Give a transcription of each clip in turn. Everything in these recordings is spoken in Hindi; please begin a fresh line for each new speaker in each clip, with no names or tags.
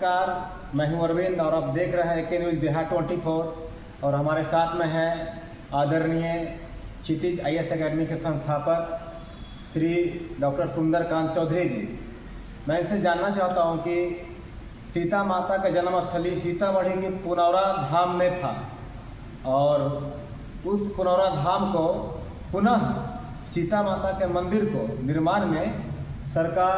नमस्कार, मैं हूं अरविंद और आप देख रहे हैं के न्यूज़ बिहार 24। और हमारे साथ में है आदरणीय क्षितिज IAS अकेडमी के संस्थापक श्री डॉक्टर सुंदरकांत चौधरी जी। मैं इनसे जानना चाहता हूं कि सीता माता का जन्मस्थली सीतामढ़ी के पुनौरा धाम में था और उस पुनौरा धाम को पुनः सीता माता के मंदिर को निर्माण में सर का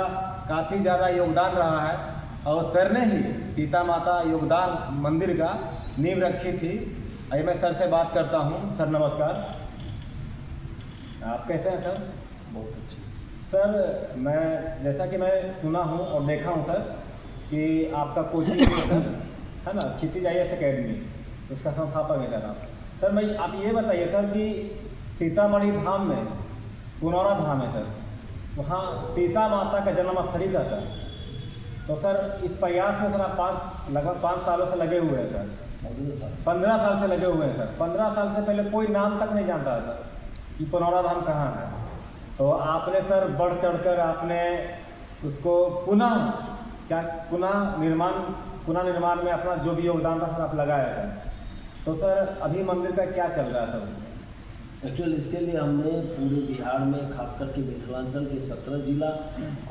काफ़ी ज़्यादा योगदान रहा है और सर ने ही सीता माता योगदान मंदिर का नींव रखी थी। आइए मैं सर से बात करता हूं। सर नमस्कार, आप कैसे हैं सर?
बहुत अच्छी।
सर जैसा कि मैं सुना हूं और देखा हूं सर कि आपका कोचिंग है ना, क्षितिज IAS अकेडमी, उसका संस्थापक है सर आप। सर आप ये बताइए सर कि सीतामढ़ी धाम में पुनौरा धाम है सर, वहाँ सीता माता का जन्मस्थली था सर। तो सर इस प्रयास में सर आप लगभग 5 सालों से लगे हुए हैं सर। 15 साल से लगे हुए हैं सर। 15 साल से पहले कोई नाम तक नहीं जानता था सर कि पुनौरा धाम कहाँ है। तो आपने सर बढ़ चढ़कर आपने उसको पुनः निर्माण में अपना जो भी योगदान था सर आप लगाया था। तो सर अभी मंदिर का क्या चल रहा था?
एक्चुअली इसके लिए हमने पूरे बिहार में खास करके मिथिलांचल के 17 जिला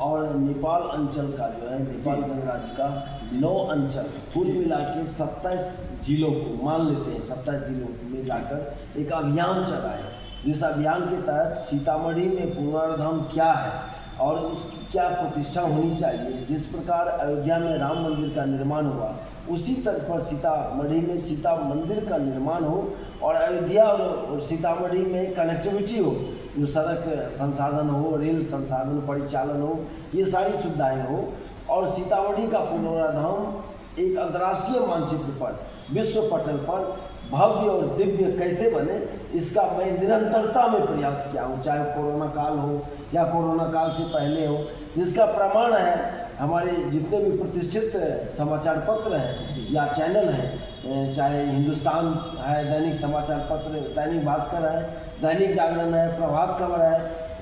और नेपाल अंचल का जो है नेपाल गणराज्य का 9 अंचल कुल मिला के 27 जिलों को मान लेते हैं, 27 जिलों में जाकर एक अभियान चलाए, जिस अभियान के तहत सीतामढ़ी में पुनौरा धाम क्या है और उसकी क्या प्रतिष्ठा होनी चाहिए। जिस प्रकार अयोध्या में राम मंदिर का निर्माण हुआ उसी तरह पर सीतामढ़ी में सीता मंदिर का निर्माण हो और अयोध्या और सीतामढ़ी में कनेक्टिविटी हो, जो सड़क संसाधन हो, रेल संसाधन परिचालन हो, ये सारी सुविधाएं हो और सीतामढ़ी का पुनौरा धाम एक अंतर्राष्ट्रीय मानचित्र पर, विश्व पटल पर भव्य और दिव्य कैसे बने, इसका मैं निरंतरता में प्रयास किया हूँ, चाहे कोरोना काल हो या कोरोना काल से पहले हो। जिसका प्रमाण है हमारे जितने भी प्रतिष्ठित समाचार पत्र हैं या चैनल हैं, चाहे हिंदुस्तान है, दैनिक समाचार पत्र, दैनिक भास्कर है, दैनिक जागरण है, प्रभात खबर है,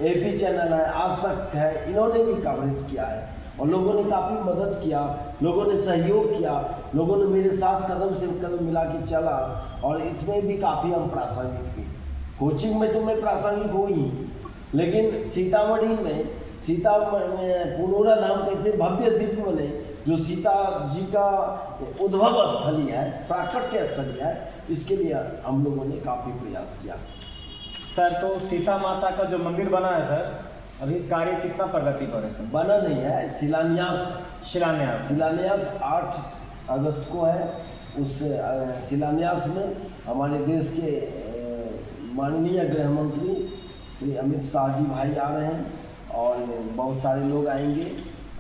AP चैनल है, आज तक है, इन्होंने भी कवरेज किया है और लोगों ने काफ़ी मदद किया, लोगों ने सहयोग किया, लोगों ने मेरे साथ कदम से कदम मिला के चला और इसमें भी काफ़ी हम प्रासंगिक हुए। कोचिंग में तो मैं प्रासंगिक हूँ ही, लेकिन सीतामढ़ी में पुनौरा धाम कैसे भव्य दिव्य बने, जो सीता जी का उद्भव स्थली है, प्राकट्य स्थली है, इसके लिए हम लोगों ने काफ़ी प्रयास किया।
सर तो सीता माता का जो मंदिर बना है सर, अभी कार्य कितना प्रगति पर है?
बना नहीं है, शिलान्यास 8 अगस्त को है। उस शिलान्यास में हमारे देश के माननीय गृह मंत्री श्री अमित शाह जी भाई आ रहे हैं और बहुत सारे लोग आएंगे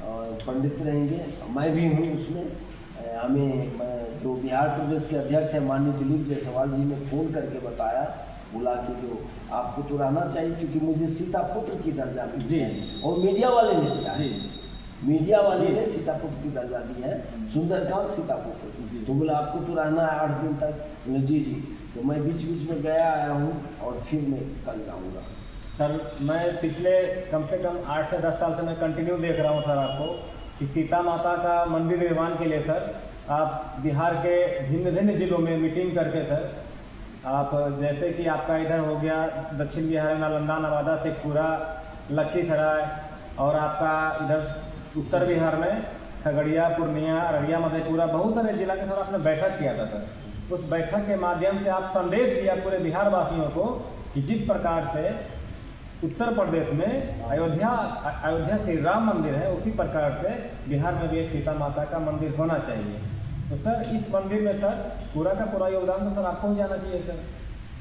और पंडित रहेंगे, मैं भी हूँ उसमें। हमें जो बिहार प्रदेश के अध्यक्ष हैं माननीय दिलीप जायसवाल जी ने फ़ोन करके बताया, बुला के, जो आपको तो रहना चाहिए क्योंकि मुझे सीता पुत्र की दर्जा मिली है और मीडिया वाले ने दिया है, मीडिया वाले ने सीता पुत्र की दर्जा दी है, सुंदरकांत सीता पुत्र। तो बोला आपको तो रहना है 8 दिन तक। बोले जी। तो मैं बीच में गया आया हूँ और फिर मैं कल जाऊँगा।
सर मैं पिछले कम से कम 8 से 10 साल से मैं कंटिन्यू देख रहा हूँ सर आपको कि सीता माता का मंदिर निर्माण के लिए सर आप बिहार के भिन्न जिलों में मीटिंग करके सर आप, जैसे कि आपका इधर हो गया दक्षिण बिहार में नालंदा, नवादा, शेखपुरा, लखीसराय, और आपका इधर उत्तर बिहार में खगड़िया, पूर्णिया, अररिया, मधेपुरा, बहुत सारे जिला के सर आपने बैठक किया था सर। उस बैठक के माध्यम से आप संदेश दिया पूरे बिहार वासियों को कि जिस प्रकार से उत्तर प्रदेश में अयोध्या श्री राम मंदिर है, उसी प्रकार से बिहार में भी एक सीता माता का मंदिर होना चाहिए। तो सर इस मंदिर में सर पूरा का पूरा योगदान तो सर आपको ही जाना चाहिए सर।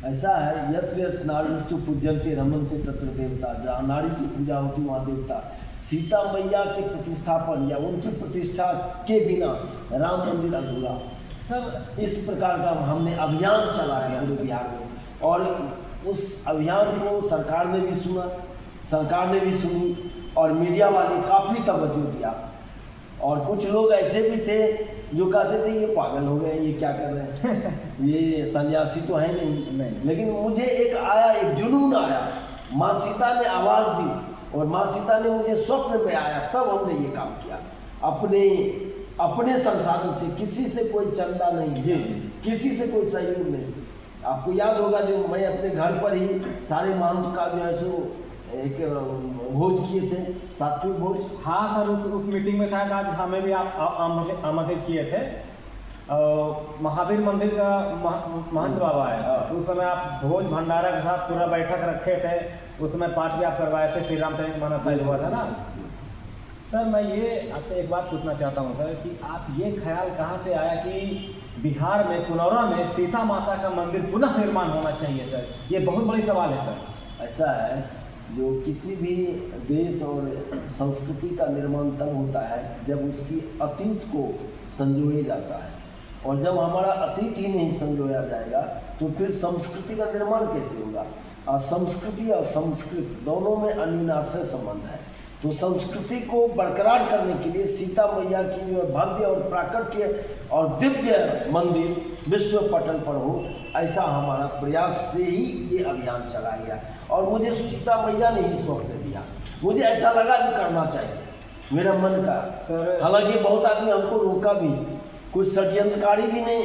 ऐसा है, यत्र यत्र नारीस्तु पूज्यन्ते रमन्ते तत्र देवता, जहाँ नारी की पूजा होती वहाँ देवता। सीता मैया के प्रतिष्ठापन या उनकी प्रतिष्ठा के बिना राम मंदिर अधूरा। सर इस प्रकार का हमने अभियान चला है पूरे बिहार में और उस अभियान को सरकार ने भी सुना, सरकार ने भी सुनी और मीडिया वाले काफ़ी तवज्जो दिया। और कुछ लोग ऐसे भी थे जो कहते थे ये पागल हो गए, ये क्या कर रहे हैं ये सन्यासी तो है नहीं। लेकिन मुझे एक जुनून आया, माँ सीता ने आवाज़ दी और माँ सीता ने मुझे स्वप्न में आया, तब हमने ये काम किया। अपने अपने संसाधन से, किसी से कोई चंदा नहीं,
जी।
किसी से कोई सहयोग नहीं। आपको याद होगा जो मैं अपने घर पर ही सारे महंत का जो है सो एक भोज किए थे, सात्विक भोज।
हाँ सर, उस मीटिंग में शायद आज हमें भी आप आमंत्रित किए थे। महावीर मंदिर का महंत बाबा है,
हाँ।
उस समय आप भोज भंडारा के साथ पूरा बैठक रखे थे, उस समय पाठ भी आप करवाए थे, श्री रामचरित मानस शायद हुआ था ना सर। मैं ये आपसे एक बात पूछना चाहता हूँ सर कि आप ये ख्याल कहाँ से आया कि बिहार में पुनौरा में सीता माता का मंदिर पुनः निर्माण होना चाहिए सर? ये बहुत बड़ी सवाल है सर।
ऐसा है, जो किसी भी देश और संस्कृति का निर्माण तब होता है जब उसकी अतीत को संजोया जाता है, और जब हमारा अतीत ही नहीं संजोया जाएगा तो फिर संस्कृति का निर्माण कैसे होगा। और संस्कृति और संस्कृत दोनों में अन्योन्याश्रय संबंध है। तो संस्कृति को बरकरार करने के लिए सीता मैया की जो भव्य और प्राकट्य और दिव्य मंदिर विश्व पटल पर हो, ऐसा हमारा प्रयास से ही ये अभियान चलाया गया। और मुझे सीता मैया ने ही स्वप्न दिया, मुझे ऐसा लगा कि करना चाहिए, मेरा मन का। हालांकि बहुत आदमी हमको रोका भी, कुछ षड्यंत्रकारी भी नहीं,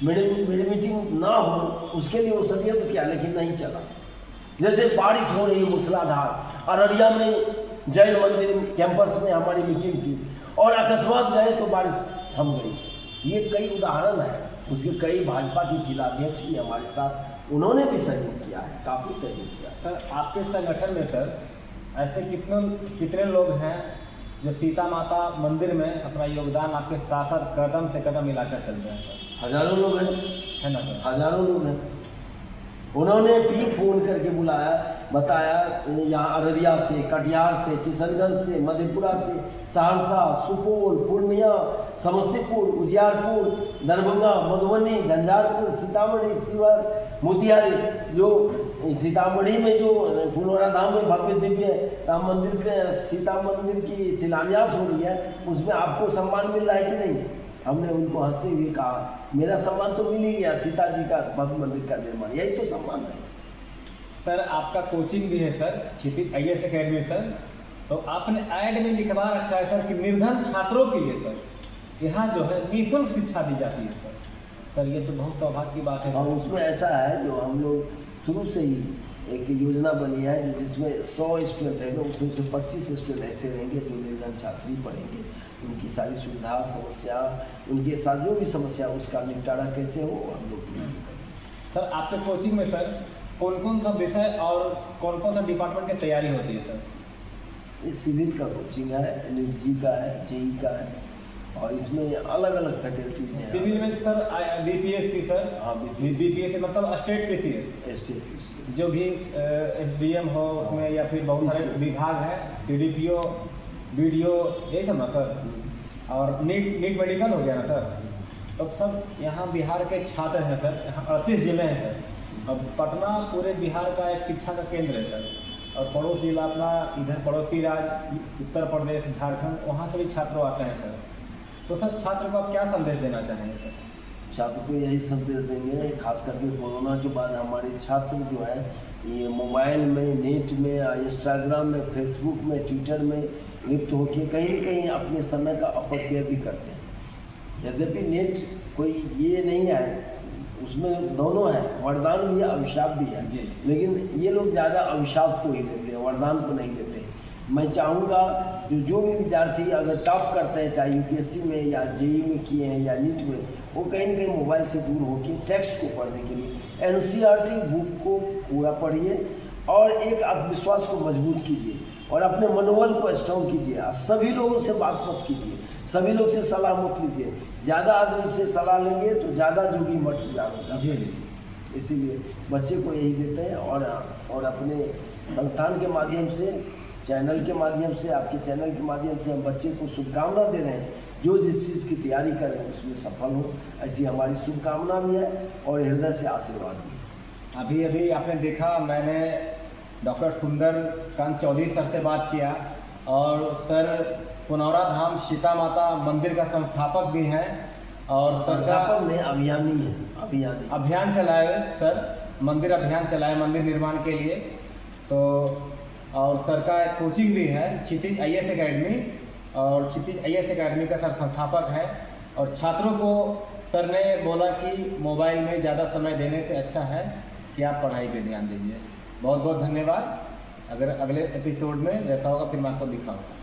मेरी मीटिंग ना हो उसके लिए वो षड्यंत्र किया, लेकिन नहीं चला। जैसे बारिश हो रही मूसलाधार, अररिया में जैन मंदिर कैंपस में हमारी मीटिंग थी और अकस्मात गए तो बारिश थम गई। ये कई उदाहरण है, उसके कई भाजपा के जिलाध्यक्ष भी हमारे साथ, उन्होंने भी सहयोग किया है, काफ़ी सहयोग किया।
सर आपके संगठन में सर ऐसे कितने लोग हैं जो सीता माता मंदिर में अपना योगदान आपके साथ साथ कदम से कदम मिलाकर चल रहे हैं सर?
हजारों लोग हैं,
है ना सर?
हजारों लोग हैं। उन्होंने भी फोन करके बुलाया, बताया यहाँ अररिया से, कटिहार से, किशनगंज से, मधेपुरा से, सहरसा, सुपौल, पूर्णिया, समस्तीपुर, उजियारपुर, दरभंगा, मधुबनी, झंझारपुर, सीतामढ़ी, शिवहर, मोतिहारी। जो सीतामढ़ी में जो पुनौरा धाम में भव्य दिव्य राम मंदिर के सीता मंदिर की शिलान्यास हो रही है, उसमें आपको सम्मान मिल रहा है कि नहीं? हमने उनको हंसते हुए कहा, मेरा सम्मान तो मिल ही गया, सीता जी का भव्य मंदिर का निर्माण, यही तो सम्मान है।
सर आपका कोचिंग भी है सर, क्षितिज IAS अकेडमी सर, तो आपने ऐड में लिखवा रखा है सर कि निर्धन छात्रों के लिए सर यहाँ जो है निःशुल्क शिक्षा दी जाती है सर। सर ये तो बहुत सौभाग्य की बात है।
और उसमें ऐसा है जो हम लोग शुरू से ही एक योजना बनी है जिसमें 100 स्टूडेंट रहेंगे, उसमें से 25 स्टूडेंट ऐसे रहेंगे जो निर्धन छात्र ही पढ़ेंगे। उनकी सारी सुविधा, समस्या, उनके साथ जो भी समस्या उसका निपटारा कैसे हो, हम लोग।
सर आपके कोचिंग में सर कौन कौन सा विषय और कौन कौन सा डिपार्टमेंट की तैयारी होती है सर?
ये सिविल का कोचिंग है, NIT का है, JEE का है, और इसमें अलग अलग फैकल्टीज हैं।
सिविल में सर BPSC सर?
हाँ,
BPSC मतलब स्टेट PCS, जो भी SDM हो उसमें, या फिर बहुत सारे विभाग हैं, CDPO, BDO, यही सब ना सर? और नीट मेडिकल हो गया ना सर? तो सब यहाँ बिहार के छात्र हैं सर, यहाँ 38 जिले हैं सर। अब पटना पूरे बिहार का एक शिक्षा का केंद्र है सर, और पड़ोस जिला अपना इधर पड़ोसी राज्य उत्तर प्रदेश, झारखंड, वहाँ से भी छात्र आते हैं सर। तो सर छात्र को आप क्या संदेश देना चाहेंगे सर?
छात्र को यही संदेश देंगे, खास करके कोरोना के बाद हमारे छात्र जो है ये मोबाइल में, नेट में, इंस्टाग्राम में, फेसबुक में, ट्विटर में लिप्त होकर कहीं न कहीं अपने समय का अपव्यय भी करते हैं। यद्यपि नेट कोई ये नहीं है, उसमें दोनों है, वरदान भी है, अभिशाप भी है, लेकिन ये लोग ज़्यादा अभिशाप को ही देते हैं, वरदान को नहीं देते। मैं चाहूँगा जो भी विद्यार्थी अगर टॉप करते हैं, चाहे UPSC में या JEE में किए हैं या नीट में, वो कहीं न कहीं मोबाइल से दूर होकर टेक्स्ट को पढ़ने के लिए NCERT बुक को पूरा पढ़िए और एक आत्मविश्वास को मजबूत कीजिए और अपने मनोबल को स्ट्रॉन्ग कीजिए। सभी लोगों से बात मत कीजिए, सभी लोग से सलाह मत लीजिए। ज़्यादा आदमी से सलाह लेंगे तो ज़्यादा जोगी मठ गुजार हो जाता है। इसीलिए बच्चे को यही देते हैं, और अपने संस्थान के माध्यम से, चैनल के माध्यम से, आपके चैनल के माध्यम से हम बच्चे को शुभकामना दे रहे हैं। जो जिस चीज़ की तैयारी करें उसमें सफल हो, ऐसी हमारी शुभकामना भी है और हृदय से आशीर्वाद भी है।
अभी अभी आपने देखा, मैंने डॉक्टर सुंदरकांत चौधरी सर से बात किया, और सर पुनौरा धाम सीता माता मंदिर का संस्थापक भी हैं, और
संस्थापक में अभियानी है,
अभियान चलाए सर, मंदिर अभियान चलाए मंदिर निर्माण के लिए। तो और सर का कोचिंग भी है, क्षितिज IAS अकेडमी, और क्षितिज IAS एकेडमी का सर संस्थापक है। और छात्रों को सर ने बोला कि मोबाइल में ज़्यादा समय देने से अच्छा है कि आप पढ़ाई पे ध्यान दीजिए। बहुत बहुत धन्यवाद। अगर अगले एपिसोड में जैसा होगा फिर मैं आपको दिखाऊंगा।